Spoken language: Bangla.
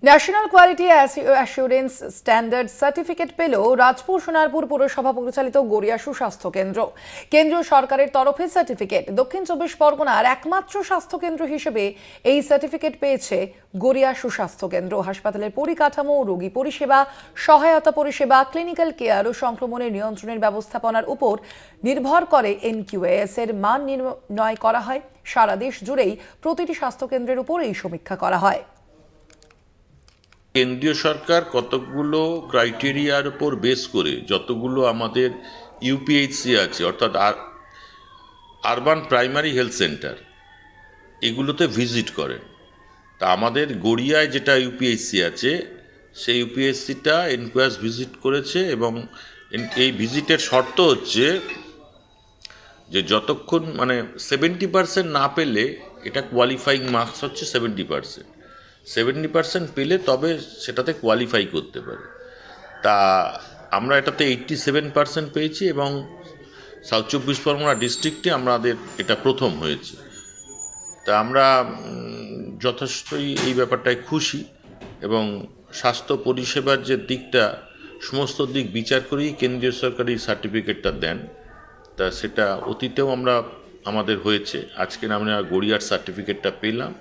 National quality assurance standard certificate পেল রাজপুর সোনারপুর পুরসভা পরিচালিত গড়িয়া সুস্বাস্থ্য কেন্দ্র। কেন্দ্রীয় সরকারের তরফে সার্টিফিকেট। দক্ষিণ চব্বিশ পরগনার একমাত্র স্বাস্থ্য কেন্দ্র হিসেবে এই সার্টিফিকেট পেয়েছে গড়িয়া সুস্বাস্থ্য কেন্দ্র। হাসপাতালের পরিকাঠামো, রোগী পরিষেবা, সহায়তা পরিষেবা, ক্লিনিক্যাল কেয়ার ও সংক্রমণের নিয়ন্ত্রণের ব্যবস্থাপনার উপর নির্ভর করে এনকিউএস এর মান নির্ণয় করা হয়। সারা দেশ জুড়েই প্রতিটি স্বাস্থ্য কেন্দ্রের উপর এই সমীক্ষা করা হয়। কেন্দ্রীয় সরকার কতগুলো ক্রাইটেরিয়ার উপর বেস করে যতগুলো আমাদের ইউপিএইচসি আছে, অর্থাৎ আরবান প্রাইমারি হেলথ সেন্টার, এগুলোতে ভিজিট করেন। তা আমাদের গড়িয়ায় যেটা ইউপিএইচসি আছে, সেই ইউপিএইচসিটা এনকোয়াস ভিজিট করেছে এবং এই ভিজিটের শর্ত হচ্ছে যে যতক্ষণ 70% না পেলে, এটা কোয়ালিফাইং মার্কস হচ্ছে 70% পেলে তবে সেটাতে কোয়ালিফাই করতে পারে। তা আমরা এটাতে 87% পেয়েছি এবং সাউথ চব্বিশ পরগনা ডিস্ট্রিক্টে আমাদের এটা প্রথম হয়েছে। তা আমরা যথেষ্টই এই ব্যাপারটায় খুশি এবং স্বাস্থ্য পরিষেবার যে দিকটা, সমস্ত দিক বিচার করেই কেন্দ্রীয় সরকার এই সার্টিফিকেটটা দেন। তা সেটা অতীতেও আমাদের হয়েছে। আজকে আমরা গড়িয়ার সার্টিফিকেটটা পেলাম।